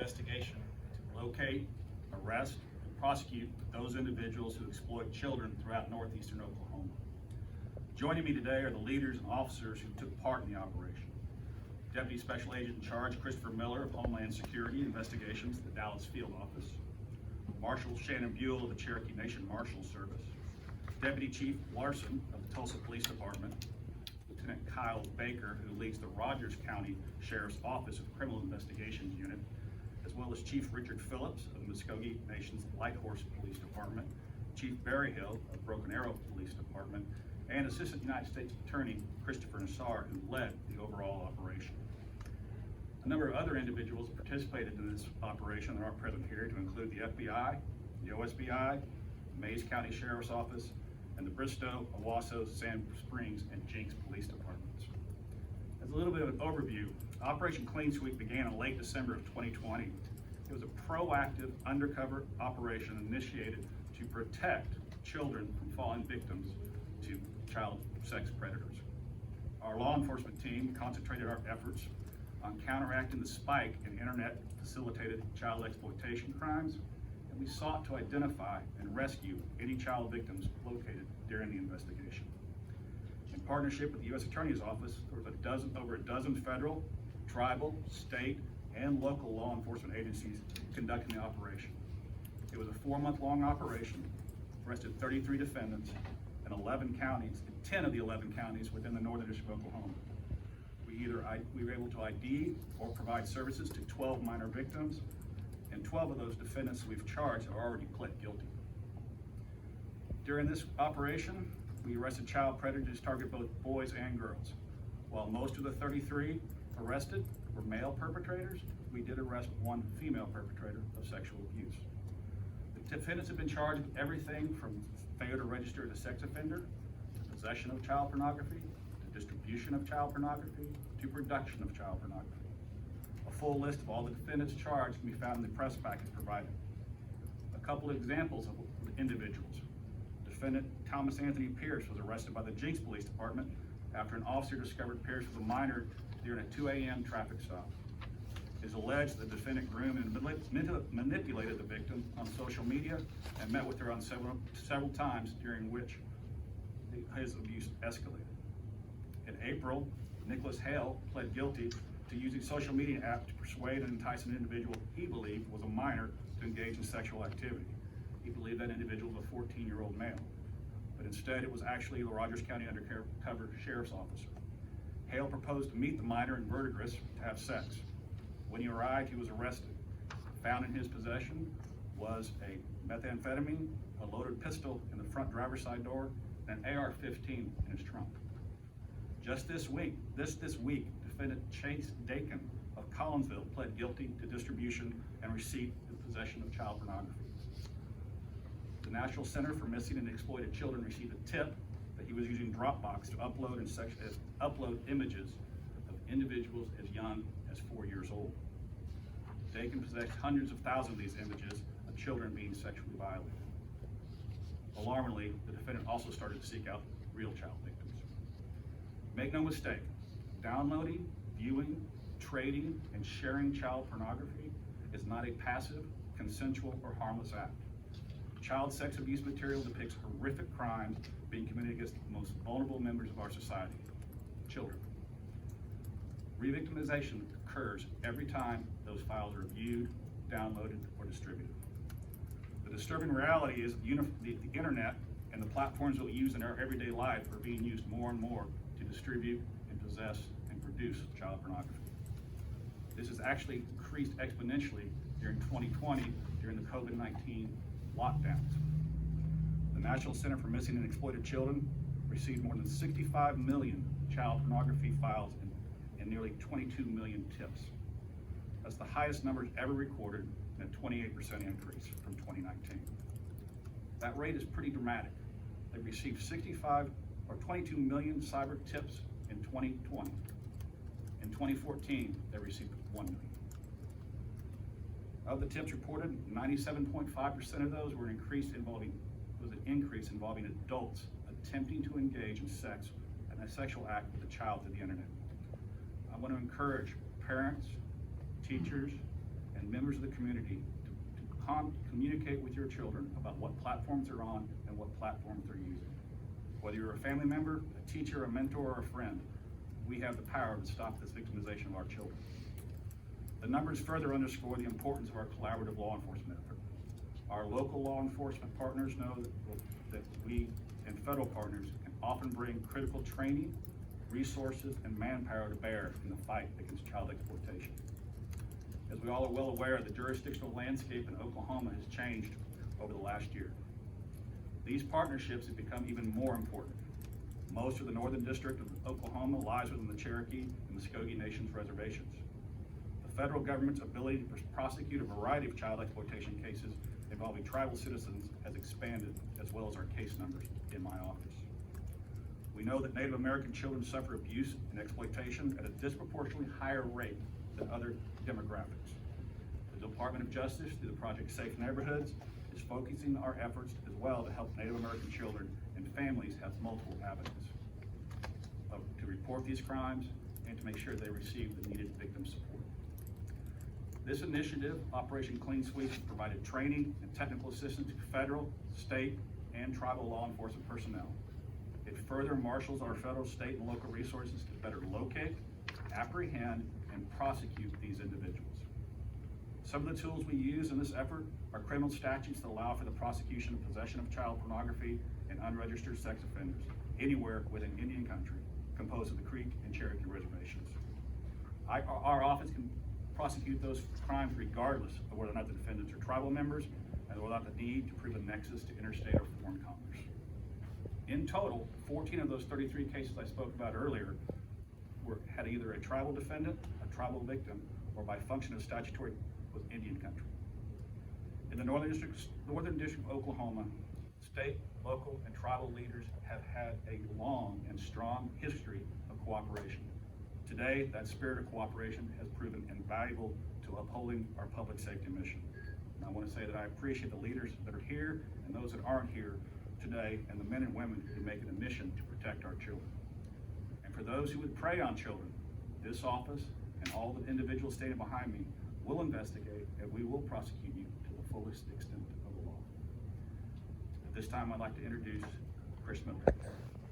investigation to locate, arrest, and prosecute those individuals who exploit children throughout northeastern Oklahoma. Joining me today are the leaders and officers who took part in the operation. Deputy Special Agent in Charge Christopher Miller of Homeland Security Investigations at the Dallas Field Office, Marshal Shannon Buell of the Cherokee Nation Marshal Service, Deputy Chief Larson of the Tulsa Police Department, Lieutenant Kyle Baker, who leads the Rogers County Sheriff's Office of Criminal Investigations Unit, as well as Chief Richard Phillips of Muskogee Nation's Light Horse Police Department, Chief Barry Hill of Broken Arrow Police Department, and Assistant United States Attorney Christopher Nassar, who led the overall operation. A number of other individuals participated in this operation that aren't present here, to include the FBI, the OSBI, Mays County Sheriff's Office, and the Bristow, Owasso, Sand Springs, and Jenks Police Departments. As a little bit of an overview, Operation Clean Sweep began in late December of 2020. It was a proactive undercover operation initiated to protect children from falling victims to child sex predators. Our law enforcement team concentrated our efforts on counteracting the spike in internet-facilitated child exploitation crimes, and we sought to identify and rescue any child victims located during the investigation. In partnership with the U.S. Attorney's Office, there was over a dozen federal, tribal, state, and local law enforcement agencies conducting the operation. It was a 4-month-long operation, arrested 33 defendants in 11 counties, 10 of the 11 counties within the northern district of Oklahoma. We were able to ID or provide services to 12 minor victims, and 12 of those defendants we've charged have already pled guilty. During this operation, we arrested child predators targeted both boys and girls. While most of the 33 arrested were male perpetrators, we did arrest one female perpetrator of sexual abuse. The defendants have been charged with everything from failure to register as a sex offender, to possession of child pornography, to distribution of child pornography, to production of child pornography. A full list of all the defendants charged can be found in the press package provided. A couple of examples of individuals. Defendant Thomas Anthony Pierce was arrested by the Jenks Police Department after an officer discovered Pierce was a minor during a 2 a.m. traffic stop. It is alleged the defendant groomed and manipulated the victim on social media and met with her on several times, during which his abuse escalated. In April, Nicholas Hale pled guilty to using social media apps to persuade and entice an individual he believed was a minor to engage in sexual activity. He believed that individual was a 14-year-old male, but instead it was actually the Rogers County undercover sheriff's officer. Hale proposed to meet the minor in Verdigris to have sex. When he arrived, he was arrested. Found in his possession was a methamphetamine, a loaded pistol in the front driver's side door, and an AR-15 in his trunk. Just this week, defendant Chase Dakin of Collinsville pled guilty to distribution and receipt and possession of child pornography. The National Center for Missing and Exploited Children received a tip that he was using Dropbox to upload images of individuals as young as 4 years old. Dakin possessed hundreds of thousands of these images of children being sexually violated. Alarmingly, the defendant also started to seek out real child victims. Make no mistake, downloading, viewing, trading, and sharing child pornography is not a passive, consensual, or harmless act. Child sex abuse material depicts horrific crimes being committed against the most vulnerable members of our society, children. Revictimization occurs every time those files are viewed, downloaded, or distributed. The disturbing reality is the internet and the platforms that we use in our everyday life are being used more and more to distribute and possess and produce child pornography. This has actually increased exponentially during 2020 during the COVID-19 lockdowns. The National Center for Missing and Exploited Children received more than 65 million child pornography files and nearly 22 million tips. That's the highest numbers ever recorded, and a 28% increase from 2019. That rate is pretty dramatic. They received 22 million cyber tips in 2020. In 2014, they received 1 million. Of the tips reported, 97.5% of those were an increase involving adults attempting to engage in sex and a sexual act with a child through the internet. I want to encourage parents, teachers, and members of the community to communicate with your children about what platforms they're on and what platforms they're using. Whether you're a family member, a teacher, a mentor, or a friend, we have the power to stop this victimization of our children. The numbers further underscore the importance of our collaborative law enforcement effort. Our local law enforcement partners know that we and federal partners can often bring critical training, resources, and manpower to bear in the fight against child exploitation. As we all are well aware, the jurisdictional landscape in Oklahoma has changed over the last year. These partnerships have become even more important. Most of the Northern District of Oklahoma lies within the Cherokee and Muskogee Nations reservations. The federal government's ability to prosecute a variety of child exploitation cases involving tribal citizens has expanded, as well as our case numbers in my office. We know that Native American children suffer abuse and exploitation at a disproportionately higher rate than other demographics. The Department of Justice, through the Project Safe Neighborhoods, is focusing our efforts as well to help Native American children and families have multiple avenues to report these crimes and to make sure they receive the needed victim support. This initiative, Operation Clean Sweep, has provided training and technical assistance to federal, state, and tribal law enforcement personnel. It further marshals our federal, state, and local resources to better locate, apprehend, and prosecute these individuals. Some of the tools we use in this effort are criminal statutes that allow for the prosecution and possession of child pornography and unregistered sex offenders anywhere within Indian country, composed of the Creek and Cherokee reservations. Our office can prosecute those crimes regardless of whether or not the defendants are tribal members and without the need to prove a nexus to interstate or foreign commerce. In total, 14 of those 33 cases I spoke about earlier had either a tribal defendant, a tribal victim, or by function of statutory with Indian country. In the Northern District of Oklahoma, state, local, and tribal leaders have had a long and strong history of cooperation. Today, that spirit of cooperation has proven invaluable to upholding our public safety mission. And I want to say that I appreciate the leaders that are here and those that aren't here today, and the men and women who make it a mission to protect our children. And for those who would prey on children, this office and all the individuals standing behind me will investigate, and we will prosecute you to the fullest extent of the law. At this time, I'd like to introduce Chris Miller.